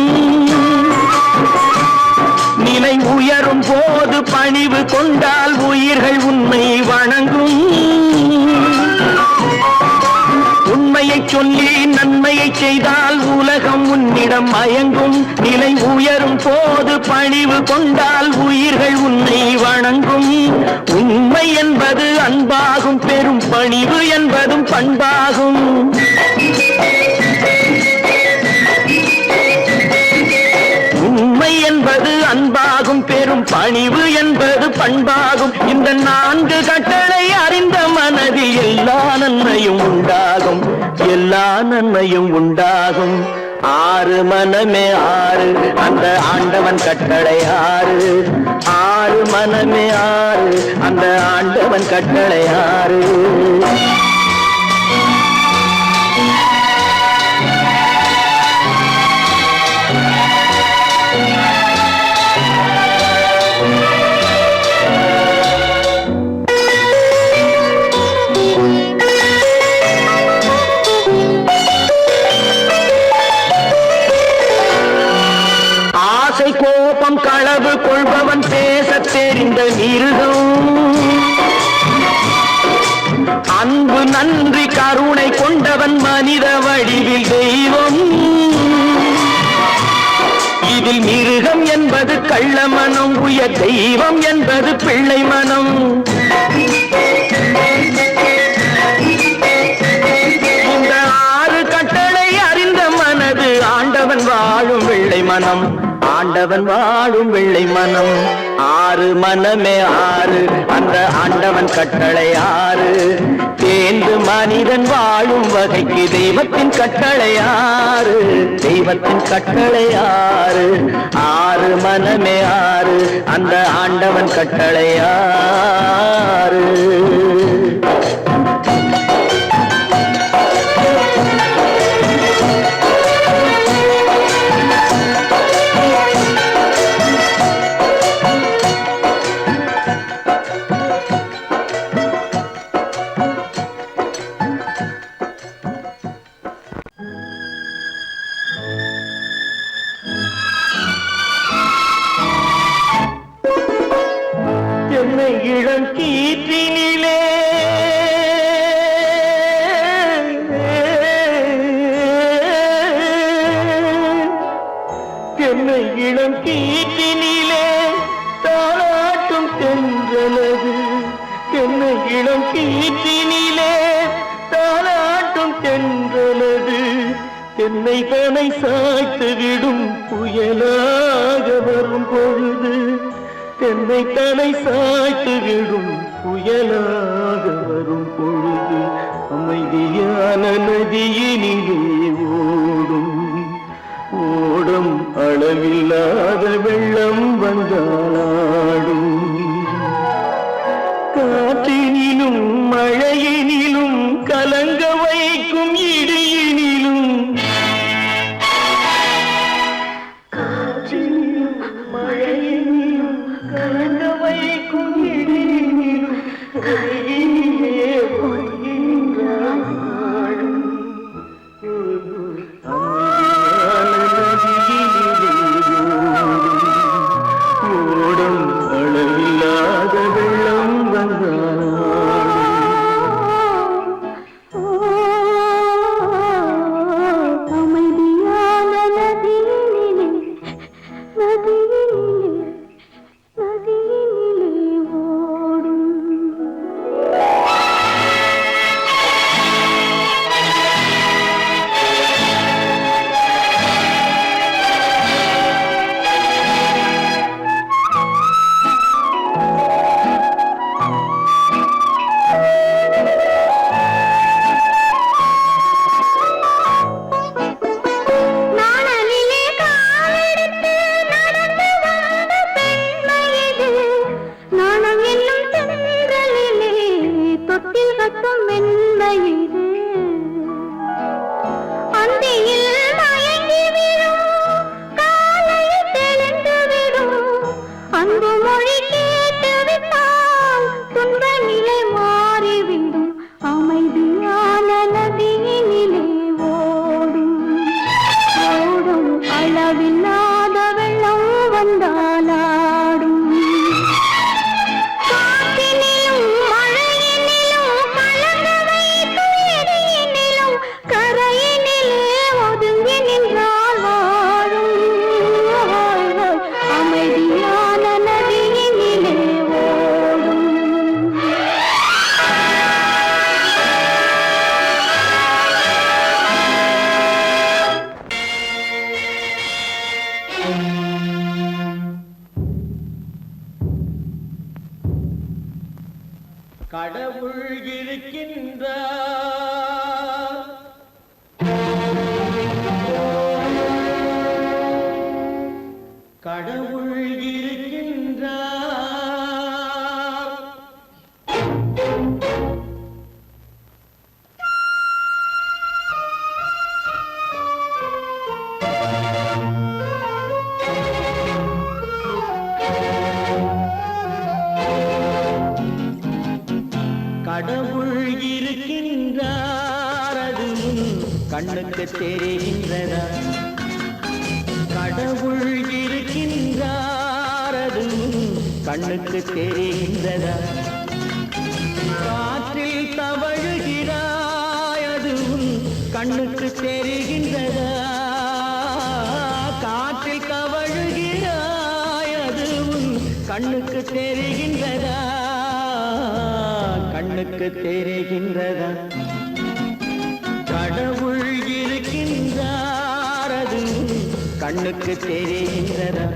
Speaker 1: நிலை உயரும் போது பணிவு கொண்டால் உயிர்கள் உன்னை வணங்கும். உண்மையை சொல்லி நன்மையை செய்தால் உலகம் உன்னிடம் மயங்கும். நிலை உயரும் போது பணிவு கொண்டால் உயிர்கள் உன்னை வணங்கும். உண்மை என்பது அன்பாகும், பெரும் பணிவு என்பதும் பண்பாகும். உண்மை என்பது அன்பாகும், பெரும் பணிவு என்பது பண்பாகும். இந்த 4 கட்டளை அறிந்த மனதில் எல்லா நன்மையும் உண்டாகும், எல்லா நன்மையும் உண்டாகும். 6 மனமே 6 அந்த ஆண்டவன் கட்டளை 6. 6 மனமே 6 அந்த ஆண்டவன் கட்டளை 6. கோபம் களவு கொள்பவன் பேசத் தெரிந்த மிருகம். அன்பு நன்றி கருணை கொண்டவன் மனித வடிவில் தெய்வம். இதில் மிருகம் என்பது கள்ள மனம், உயர் தெய்வம் என்பது பிள்ளை மனம். இந்த 6 கட்டளை அறிந்த மனது ஆண்டவன் வாழும் வெள்ளை மனம், ஆண்டவன் வாழும் வெள்ளை மனம். 6 மனமே 6 அந்த ஆண்டவன் கட்டளை 6. தேர்ந்து மனிதன் வாழும் வகைக்கு தெய்வத்தின் கட்டளை 6, தெய்வத்தின் கட்டளை 6. 6 மனமே 6 அந்த ஆண்டவன் கட்டளை 6. இளம் கீற்றினிலே என்னை இளம் கீற்றினிலே தாளாட்டும் தென்றலது. என்னை இளம் கீற்றினிலே தாளாட்டும் தென்றலது. என்னை தனை சாய்த்து விடும் புயலாக வரும் பொழுது, என்னை தலை சாய்த்து விடும் புயலாக வரும் பொழுது, அமைதியான நதியினிலே ஓடும் ஓடும் அளவில்லாத வெள்ளம் வந்தாடும். காற்றினிலும் மழையினிலும் கலங்க வைக்கும் இடியினிலும், காற்றினிலும் மழையினிலும் கலங்க வைக்கும் இடியினிலும் கையிலே போகின்றாடும்.
Speaker 4: அளவில்லாத வெள்ளம் வந்தாலாடும் காற்றினிலும் மழையினிலும் கலந்து வைத்து இடியினிலும் கரையினிலே ஒதுங்கி நின்றால் வாழும் அமைதியான நதியினிலே ஓடும்
Speaker 1: கடவுள் இருக்கின்றார், கடவுள் இருக்கின்றார். கடவுள் இருக்கின்றார், அது உன் கண்ணுக்கு தெரிகின்றதா? கடவுள் இருக்கின்றார், அது உன் கண்ணுக்கு தெரிகின்றதா? காற்றில் தவழுகிறாய், அது உன் கண்ணுக்கு தெரிகின்றதா? காற்றில் தவழுகிறாய், அது உன் கண்ணுக்கு தெரிகின்றதா? கண்ணுக்கு தெரிகின்றதா? கடவுள் இருக்கின்றார், அது கண்ணுக்கு தெரிகின்றதா?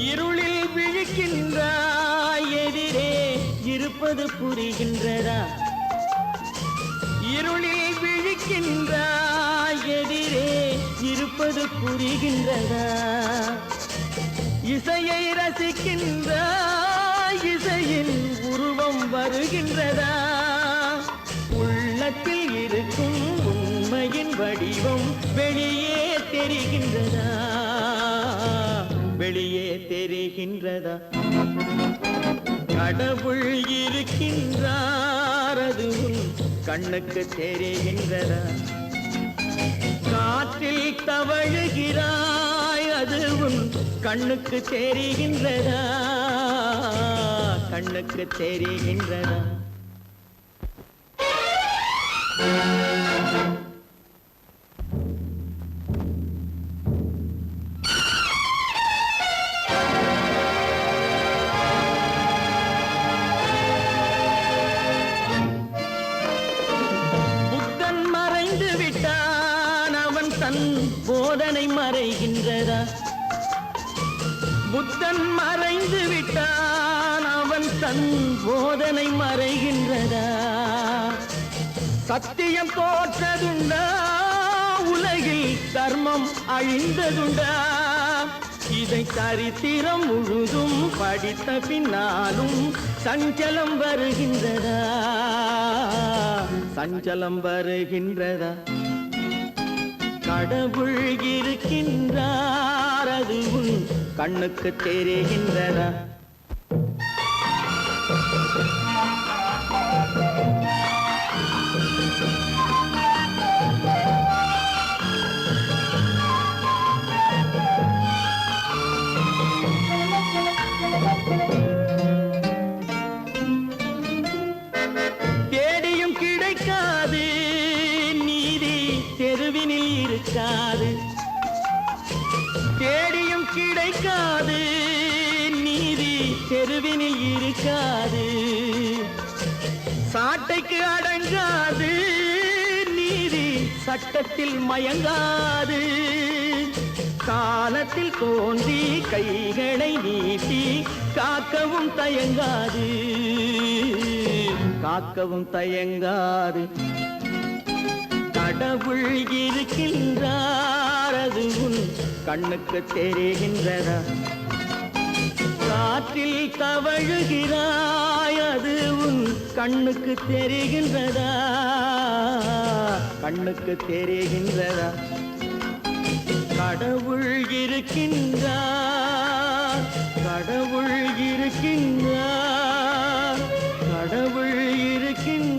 Speaker 1: இருளில் விழிக்கின்றாய், எதிரே இருப்பது புரிகின்றதா? இருளில் விழிக்கின்றாய், எதிரே இருப்பது புரிகின்றதா? இசையை ரசிக்கின்றாய், இசையின் உருவம் வருகின்றதா? உள்ளத்தில் இருக்கும் உண்மையின் வடிவம் வெளியே தெரிகின்றதா? வெளியே தெரிகின்றதா? கடவுள் இருக்கின்றார், அது உன் கண்ணுக்கு தெரிகின்றதா? காற்றில் தவழுகிறாய், அது உன் கண்ணுக்கு தெரிகின்றதா? கண்ணுக்கு தெரிகின்றதா? புத்தன் மறைந்து விட்டான், அவன் தன் போதனை மறைகின்றதா? புத்தன் மறைந்து விட்டான், அவன் தன் போதனை மறைகின்றதா? சத்தியம் தோற்றதுண்டா? உலகில் தர்மம் அழிந்ததுண்டா? இதை சரித்திரம் முழுதும் படித்த பின்னாலும் சஞ்சலம் வருகின்றதா? சஞ்சலம் வருகின்றதா? கடவுள் இருக்கின்றார், அது உன் கண்ணுக்கு தெரிகின்றதா? தேடியும் கிடைக்காது நீதி, தெருவினில் இருக்காது. தேடியும் கிடைக்காது நீதி, தெருவினில் இருக்காது. சாட்டைக்கு அடங்காது நீதி, சட்டத்தில் மயங்காது. காலத்தில் தோன்றி கைகளை நீட்டி காக்கவும் தயங்காது, காக்கவும் தயங்காது. கடவுள் இருக்கின்றார், அது உன் கண்ணுக்கு தெரிகின்றதா? காற்றில் தவழுகிறாய், அது உன் கண்ணுக்கு தெரிகின்றதா?
Speaker 3: கண்ணுக்கு தெரிகின்றதா? கடவுள் இருக்கின்றார், கடவுள் இருக்கின்றார், கடவுள் இருக்கின்றார்.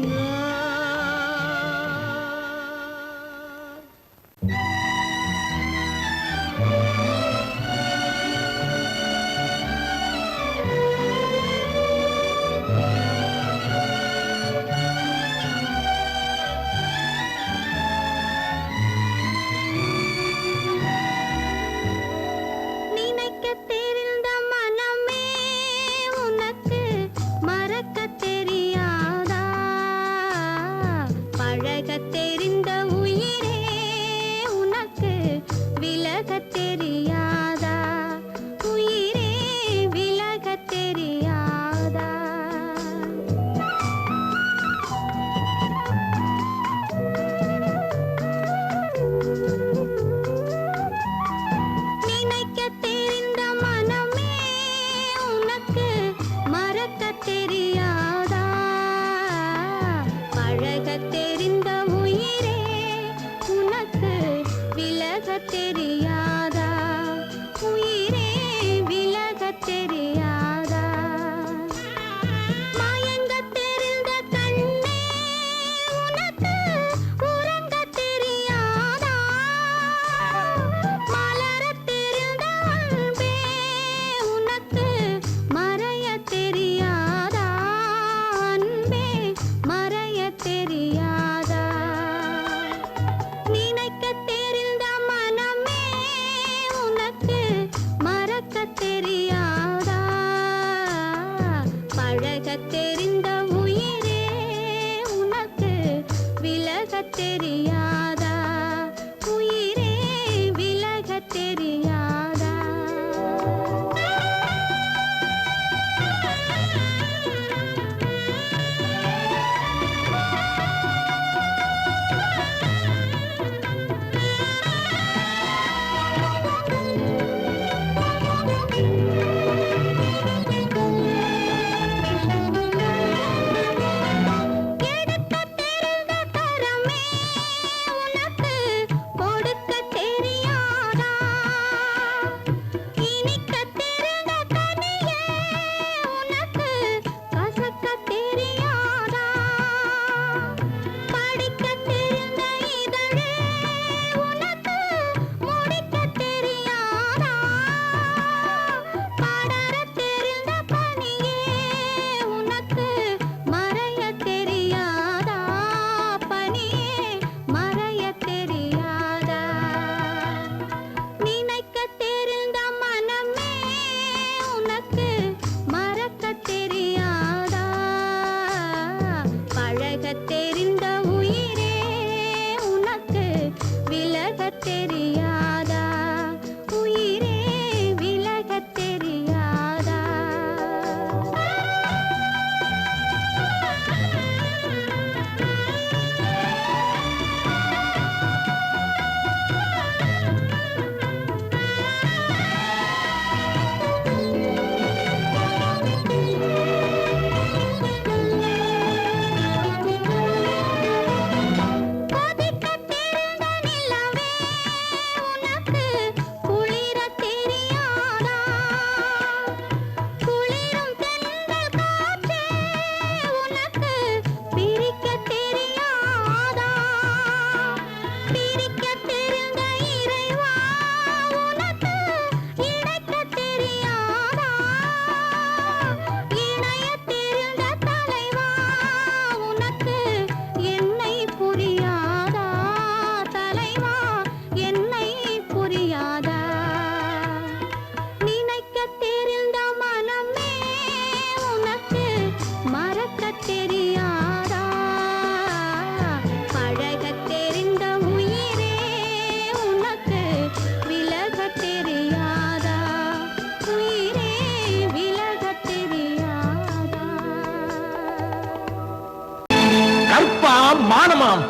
Speaker 1: மானமாம்,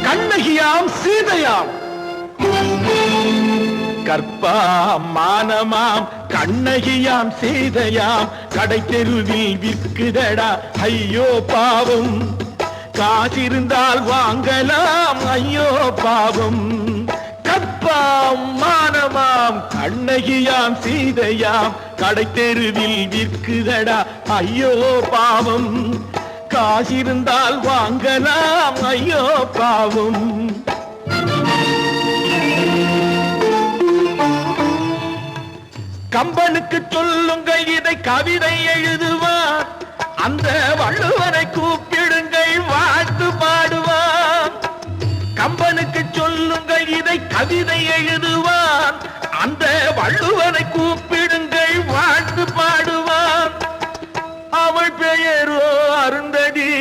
Speaker 1: கண்ணகியாம், சீதையாம். கற்பாம், மானமாம், கண்ணகியாம், சீதையாம், கடை தெருவில் விற்குதடா ஐயோ பாவம். காசிருந்தால் வாங்கலாம் ஐயோ பாவம். கற்பாம் மானமாம் கண்ணகியாம் சீதையாம் கடை தெருவில் விற்குதடா ஐயோ பாவம். காசிருந்தால் வாங்கலாம் ஐயோ பாவம். கம்பனுக்கு சொல்லுங்கள் இதை கவிதை எழுதுவார், அந்த வள்ளுவரை கூப்பிடுங்கள் வாழ்த்து பாடுவார். கம்பனுக்கு சொல்லுங்கள் இதை கவிதை எழுதுவார், அந்த வள்ளுவரை கூப்பிடுங்கள் வாழ்த்து பாடுவார். அவள் பெயரோ அருந்ததி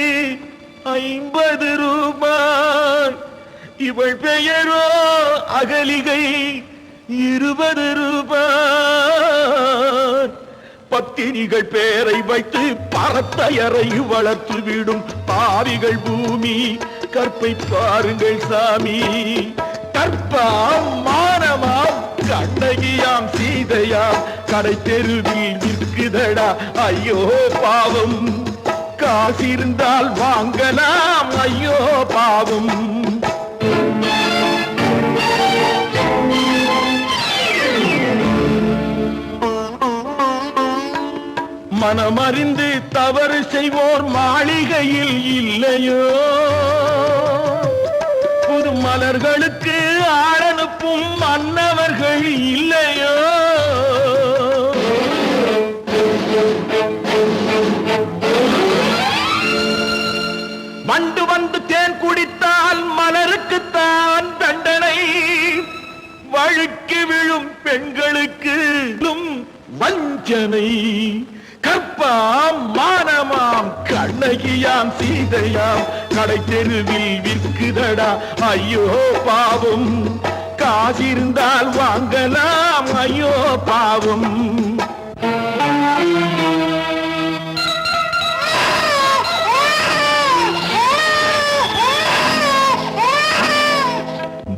Speaker 1: 50 ரூபாய், இவள் பெயரோ அகலிகை 20 ரூபாய். பத்தினிகள் பேரை வைத்து பரத்தையறை வளர்த்து விடும் பாவிகள் பூமி, கற்பை பாருங்கள் சாமி. கற்பாம் மானமாம் கண்ணகியாம் சீதையாம் கடை தெருவில் விற்குதடா ஐயோ பாவம். காசிருந்தால் வாங்கலாம் ஐயோ பாவம். மனமறிந்து தவறு செய்வோர் மாளிகையில் இல்லையோ, புது மலர்களுக்கு ஆளனுப்பும் மன்னவர்கள் இல்லையோ. வண்டு வந்து தேன் குடித்தால் மலருக்குத்தான் தண்டனை, வழுக்கி விழும் பெண்களுக்கு வஞ்சனை. கற்பாம் மானமாம் கண்ணகியாம் சீதையாம் கடை தெருவில் விற்குதடா ஐயோ பாவம். காசிருந்தால் வாங்கலாம் ஐயோ பாவம்.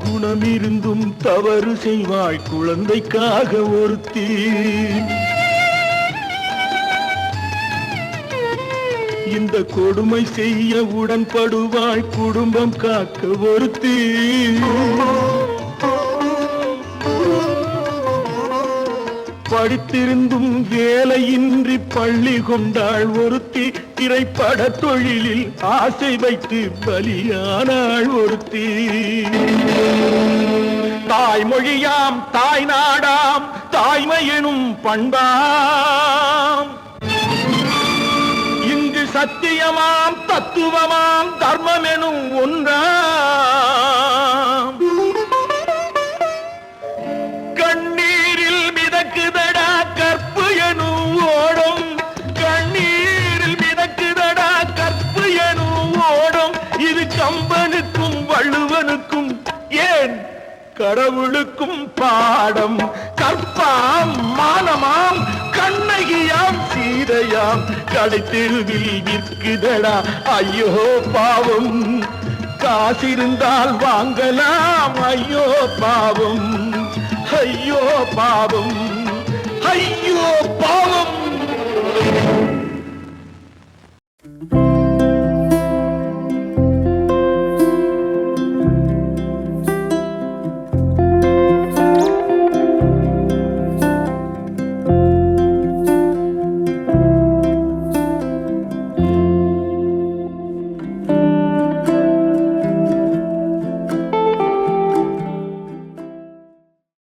Speaker 1: குணமிருந்தும் தவறு செய்வாய் குழந்தைக்காக ஒருத்தி, இந்த கொடுமை செய்ய உடன்படுவாய் குடும்பம் காக்க ஒருத்தி. படித்திருந்தும் வேலையின்றி பள்ளி கொண்டாள் ஒருத்தி, திரைப்பட தொழிலில் ஆசை வைத்து பலியானாள் ஒருத்தி. தாய்மொழியாம் தாய் நாடாம் தாய்மை எனும் பண்பாம், இங்கு சத்தியமாம் தத்துவமாம் தர்மம் எனும் ஒன்றாம். கண்ணீரில் மிதக்குதடா கற்பு எனும் ஓடும், கண்ணீரில் மிதக்குதடா கற்பு எனும் ஓடும். இது கம்பனுக்கும் வள்ளுவனுக்கும் ஏன் கடவுளுக்கும் பாடம். கற்பாம் மானமாம் கண்ணகியாம் சீதையாம் கடை தெருவில் விற்குதடா ஐயோ பாவம். காசிருந்தால் வாங்கலாம் ஐயோ பாவம். ஐயோ பாவம், ஐயோ பாவம்.